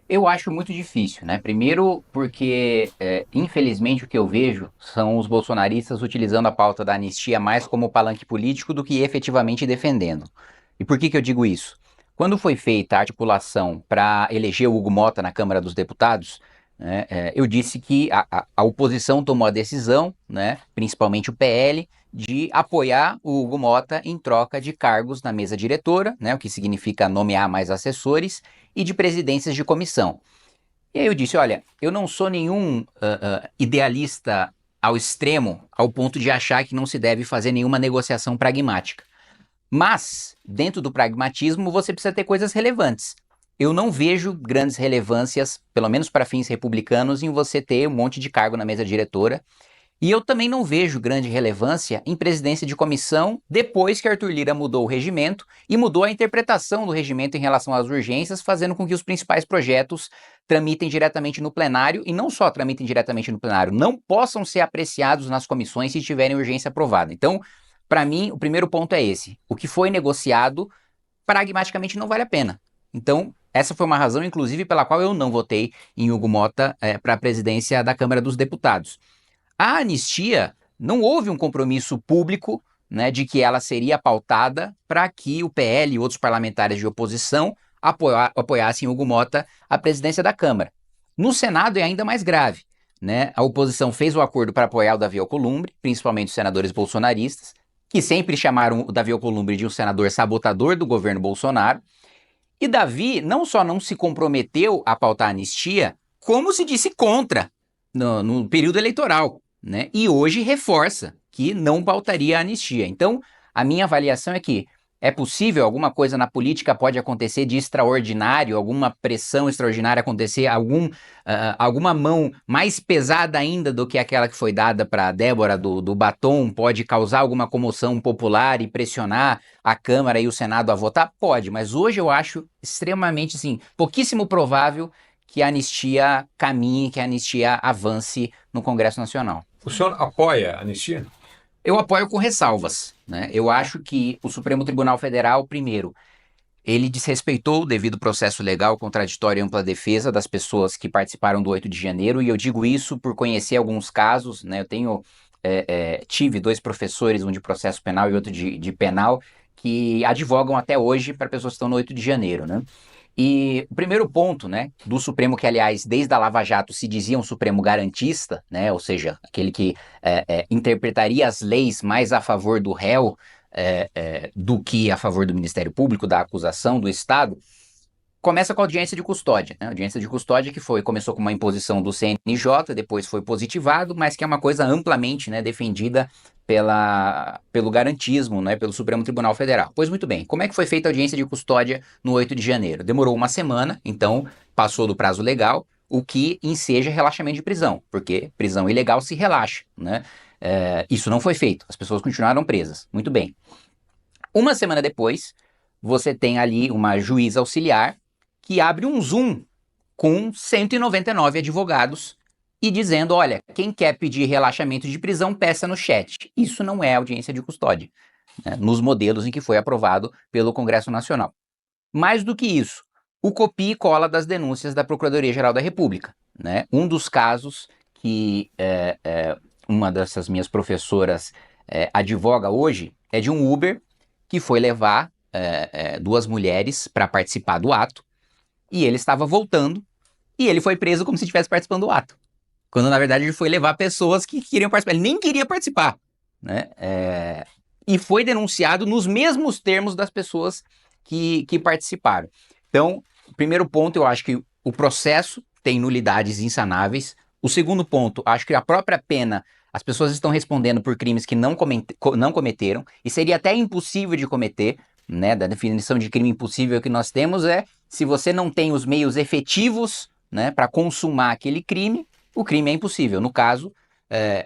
Eu acho muito difícil, né? Primeiro porque, infelizmente, o que eu vejo são os bolsonaristas utilizando a pauta da anistia mais como palanque político do que efetivamente defendendo. E por que que eu digo isso? Quando foi feita a articulação para eleger o Hugo Mota na Câmara dos Deputados, né, eu disse que a oposição tomou a decisão, né, principalmente o PL, de apoiar o Hugo Mota em troca de cargos na mesa diretora, né, o que significa nomear mais assessores, e de presidências de comissão. E aí eu disse, olha, eu não sou nenhum idealista ao extremo, ao ponto de achar que não se deve fazer nenhuma negociação pragmática. Mas, dentro do pragmatismo, você precisa ter coisas relevantes. Eu não vejo grandes relevâncias, pelo menos para fins republicanos, em você ter um monte de cargo na mesa diretora, e eu também não vejo grande relevância em presidência de comissão depois que Arthur Lira mudou o regimento e mudou a interpretação do regimento em relação às urgências, fazendo com que os principais projetos tramitem diretamente no plenário e não só tramitem diretamente no plenário, não possam ser apreciados nas comissões se tiverem urgência aprovada. Então, para mim, o primeiro ponto é esse. O que foi negociado, pragmaticamente não vale a pena. Então, essa foi uma razão, inclusive, pela qual eu não votei em Hugo Mota para a presidência da Câmara dos Deputados. A anistia, não houve um compromisso público, né, de que ela seria pautada para que o PL e outros parlamentares de oposição apoiassem Hugo Mota à presidência da Câmara. No Senado é ainda mais grave. Né? A oposição fez o acordo para apoiar o Davi Alcolumbre, principalmente os senadores bolsonaristas, que sempre chamaram o Davi Alcolumbre de um senador sabotador do governo Bolsonaro. E Davi não só não se comprometeu a pautar a anistia, como se disse contra no período eleitoral, né? E hoje reforça que não pautaria a anistia. Então, a minha avaliação é que é possível, alguma coisa na política pode acontecer de extraordinário, alguma pressão extraordinária acontecer, alguma mão mais pesada ainda do que aquela que foi dada para a Débora do batom pode causar alguma comoção popular e pressionar a Câmara e o Senado a votar? Pode, mas hoje eu acho extremamente, assim, pouquíssimo provável que a anistia caminhe, que a anistia avance no Congresso Nacional. O senhor apoia a anistia? Eu apoio com ressalvas, né? Eu acho que o Supremo Tribunal Federal, primeiro, ele desrespeitou o devido processo legal, contraditório e ampla defesa das pessoas que participaram do 8 de janeiro, e eu digo isso por conhecer alguns casos, né? Eu tive dois professores, um de processo penal e outro de penal, que advogam até hoje para pessoas que estão no 8 de janeiro, né? E o primeiro ponto, né, do Supremo, que aliás, desde a Lava Jato se dizia um Supremo garantista, né, ou seja, aquele que interpretaria as leis mais a favor do réu do que a favor do Ministério Público, da acusação, do Estado, começa com a audiência de custódia, né? A audiência de custódia que começou com uma imposição do CNJ, depois foi positivado, mas que é uma coisa amplamente, né, defendida pelo garantismo, né, pelo Supremo Tribunal Federal. Pois muito bem, como é que foi feita a audiência de custódia no 8 de janeiro? Demorou uma semana, então passou do prazo legal, o que enseja relaxamento de prisão, porque prisão ilegal se relaxa, né? Isso não foi feito, as pessoas continuaram presas. Muito bem. Uma semana depois, você tem ali uma juíza auxiliar que abre um Zoom com 199 advogados e dizendo, olha, quem quer pedir relaxamento de prisão, peça no chat. Isso não é audiência de custódia, né, nos modelos em que foi aprovado pelo Congresso Nacional. Mais do que isso, o copia e cola das denúncias da Procuradoria-Geral da República. Né? Um dos casos que uma dessas minhas professoras advoga hoje é de um Uber que foi levar duas mulheres para participar do ato e ele estava voltando e ele foi preso como se estivesse participando do ato. Quando na verdade ele foi levar pessoas que queriam participar. Ele nem queria participar. Né? E foi denunciado nos mesmos termos das pessoas que participaram. Então, primeiro ponto, eu acho que o processo tem nulidades insanáveis. O segundo ponto, acho que a própria pena, as pessoas estão respondendo por crimes que não cometeram, e seria até impossível de cometer, né? Da definição de crime impossível que nós temos se você não tem os meios efetivos, né, para consumar aquele crime, o crime é impossível. No caso,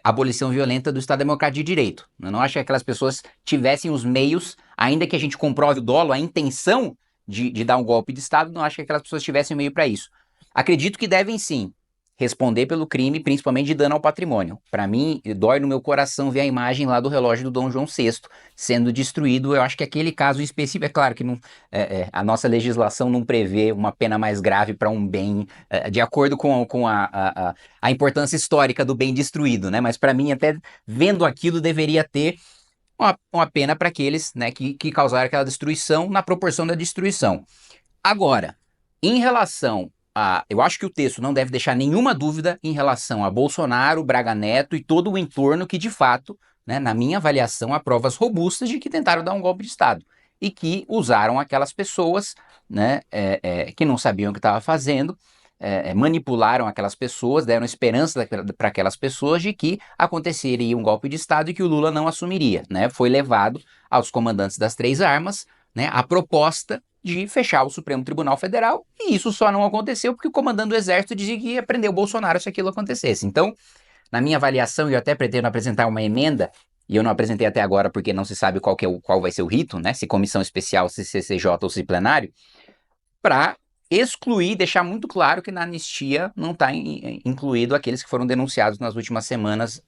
abolição violenta do Estado Democrático de Direito. Eu não acho que aquelas pessoas tivessem os meios, ainda que a gente comprove o dolo, a intenção de dar um golpe de Estado, não acho que aquelas pessoas tivessem meio para isso. Acredito que devem sim responder pelo crime, principalmente de dano ao patrimônio. Para mim, dói no meu coração ver a imagem lá do relógio do Dom João VI sendo destruído. Eu acho que aquele caso específico, é claro que não, a nossa legislação não prevê uma pena mais grave para um bem, de acordo com a importância histórica do bem destruído, né? Mas para mim, até vendo aquilo, deveria ter uma pena para aqueles, né, que causaram aquela destruição na proporção da destruição. Agora, em relação eu acho que o texto não deve deixar nenhuma dúvida em relação a Bolsonaro, Braga Neto e todo o entorno que, de fato, né, na minha avaliação, há provas robustas de que tentaram dar um golpe de Estado e que usaram aquelas pessoas, né, que não sabiam o que estava fazendo, manipularam aquelas pessoas, deram esperança para aquelas pessoas de que aconteceria um golpe de Estado e que o Lula não assumiria, né? Foi levado aos comandantes das três armas, né, a proposta de fechar o Supremo Tribunal Federal, e isso só não aconteceu porque o comandante do Exército dizia que ia prender o Bolsonaro se aquilo acontecesse. Então, na minha avaliação, eu até pretendo apresentar uma emenda, e eu não apresentei até agora porque não se sabe qual vai ser o rito, né? Se comissão especial, se CCJ ou se plenário, para excluir, deixar muito claro que na anistia não está incluído aqueles que foram denunciados nas últimas semanas,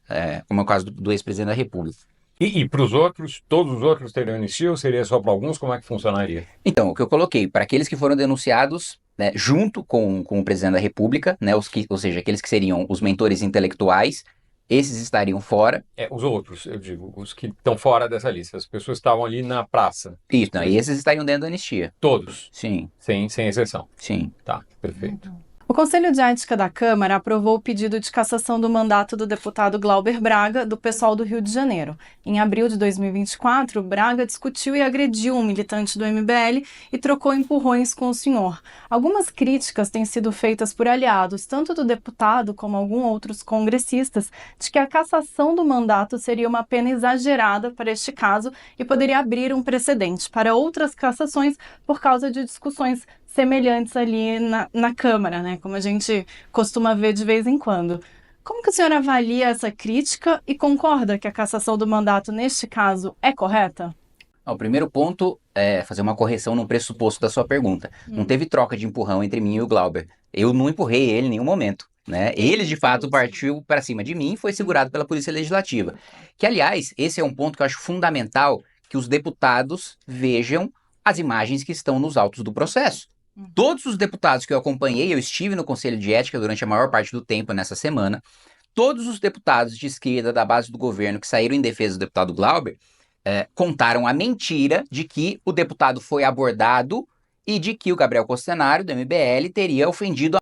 como é o caso do ex-presidente da República. E para os outros, todos os outros teriam anistia ou seria só para alguns? Como é que funcionaria? Então, o que eu coloquei, para aqueles que foram denunciados, né, junto com o presidente da República, né, ou seja, aqueles que seriam os mentores intelectuais, esses estariam fora. Os outros, eu digo, os que estão fora dessa lista. As pessoas que estavam ali na praça. Isso, não, e esses estariam dentro da anistia. Todos, Sim, sem exceção. sim. Tá, perfeito. O Conselho de Ética da Câmara aprovou o pedido de cassação do mandato do deputado Glauber Braga, do PSOL do Rio de Janeiro. Em abril de 2024, Braga discutiu e agrediu um militante do MBL e trocou empurrões com o senhor. Algumas críticas têm sido feitas por aliados, tanto do deputado como alguns outros congressistas, de que a cassação do mandato seria uma pena exagerada para este caso e poderia abrir um precedente para outras cassações por causa de discussões semelhantes ali na Câmara, né? Como a gente costuma ver de vez em quando. Como que o senhor avalia essa crítica e concorda que a cassação do mandato, neste caso, é correta? O primeiro ponto é fazer uma correção no pressuposto da sua pergunta. Não teve troca de empurrão entre mim e o Glauber. Eu não empurrei ele em nenhum momento, né? Ele, de fato, partiu para cima de mim e foi segurado pela Polícia Legislativa. Que, aliás, esse é um ponto que eu acho fundamental que os deputados vejam as imagens que estão nos autos do processo. Todos os deputados que eu acompanhei, eu estive no Conselho de Ética durante a maior parte do tempo nessa semana, todos os deputados de esquerda da base do governo que saíram em defesa do deputado Glauber contaram a mentira de que o deputado foi abordado e de que o Gabriel Costenaro, do MBL, teria ofendido